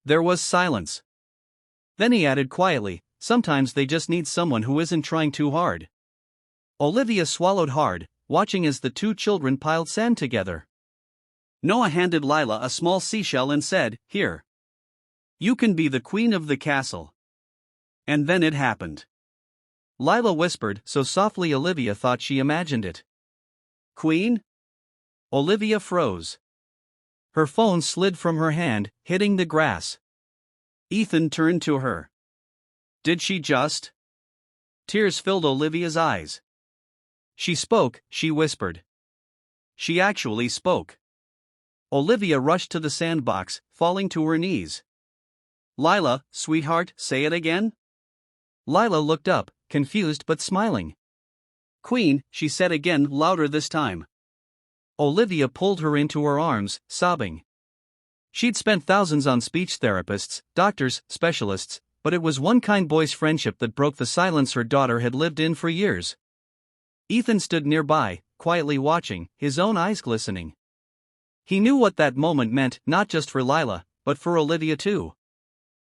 There was silence. Then he added quietly, "Sometimes they just need someone who isn't trying too hard." Olivia swallowed hard, watching as the two children piled sand together. Noah handed Lila a small seashell and said, "Here. You can be the queen of the castle." And then it happened. Lila whispered so softly Olivia thought she imagined it. "Queen?" Olivia froze. Her phone slid from her hand, hitting the grass. Ethan turned to her. Did she just? Tears filled Olivia's eyes. She spoke, she whispered. She actually spoke. Olivia rushed to the sandbox, falling to her knees. "Lila, sweetheart, say it again?" Lila looked up, confused but smiling. "Queen," she said again, louder this time. Olivia pulled her into her arms, sobbing. She'd spent thousands on speech therapists, doctors, specialists, but it was one kind boy's friendship that broke the silence her daughter had lived in for years. Ethan stood nearby, quietly watching, his own eyes glistening. He knew what that moment meant, not just for Lila, but for Olivia too.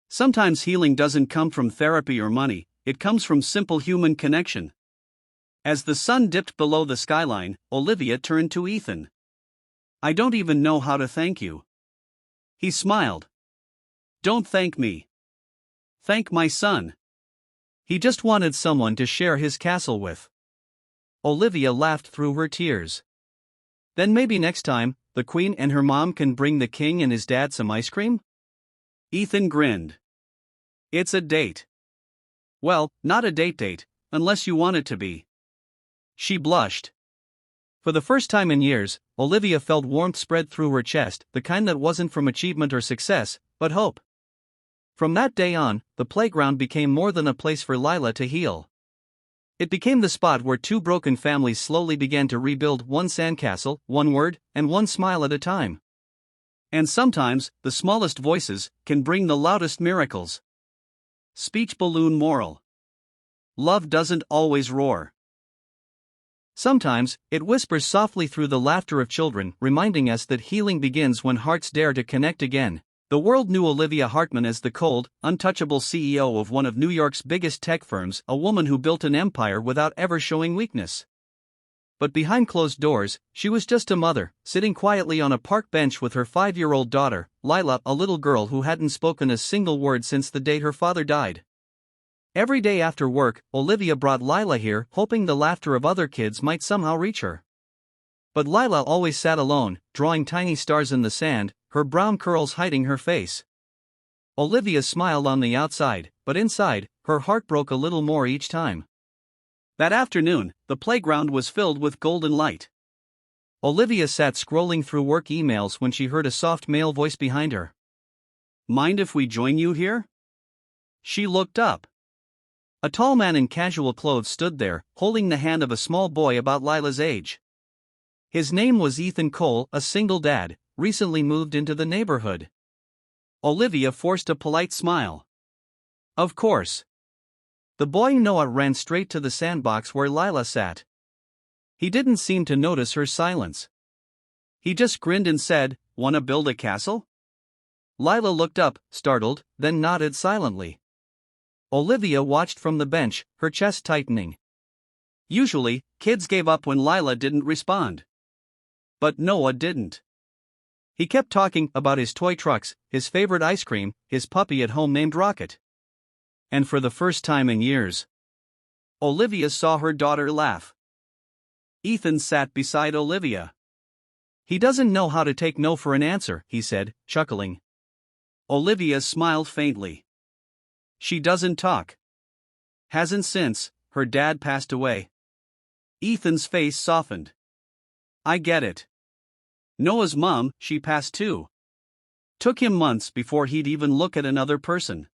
Sometimes healing doesn't come from therapy or money, it comes from simple human connection. As the sun dipped below the skyline, Olivia turned to Ethan. "I don't even know how to thank you." He smiled. "Don't thank me. Thank my son. He just wanted someone to share his castle with." Olivia laughed through her tears. "Then maybe next time, the queen and her mom can bring the king and his dad some ice cream?" Ethan grinned. "It's a date." "Well, not a date, unless you want it to be." She blushed. For the first time in years, Olivia felt warmth spread through her chest, the kind that wasn't from achievement or success, but hope. From that day on, the playground became more than a place for Lila to heal. It became the spot where two broken families slowly began to rebuild, one sandcastle, one word, and one smile at a time. And sometimes, the smallest voices can bring the loudest miracles. Speech balloon moral. Love doesn't always roar. Sometimes, it whispers softly through the laughter of children, reminding us that healing begins when hearts dare to connect again. The world knew Olivia Hartman as the cold, untouchable CEO of one of New York's biggest tech firms, a woman who built an empire without ever showing weakness. But behind closed doors, she was just a mother, sitting quietly on a park bench with her 5-year-old daughter, Lila, a little girl who hadn't spoken a single word since the day her father died. Every day after work, Olivia brought Lila here, hoping the laughter of other kids might somehow reach her. But Lila always sat alone, drawing tiny stars in the sand, her brown curls hiding her face. Olivia smiled on the outside, but inside, her heart broke a little more each time. That afternoon, the playground was filled with golden light. Olivia sat scrolling through work emails when she heard a soft male voice behind her. "Mind if we join you here?" She looked up. A tall man in casual clothes stood there, holding the hand of a small boy about Lila's age. His name was Ethan Cole, a single dad, recently moved into the neighborhood. Olivia forced a polite smile. "Of course." The boy Noah ran straight to the sandbox where Lila sat. He didn't seem to notice her silence. He just grinned and said, "Wanna build a castle?" Lila looked up, startled, then nodded silently. Olivia watched from the bench, her chest tightening. Usually, kids gave up when Lila didn't respond. But Noah didn't. He kept talking about his toy trucks, his favorite ice cream, his puppy at home named Rocket. And for the first time in years, Olivia saw her daughter laugh. Ethan sat beside Olivia. "He doesn't know how to take no for an answer," he said, chuckling. Olivia smiled faintly. "She doesn't talk. Hasn't since her dad passed away." Ethan's face softened. "I get it. Noah's mom, she passed too. Took him months before he'd even look at another person."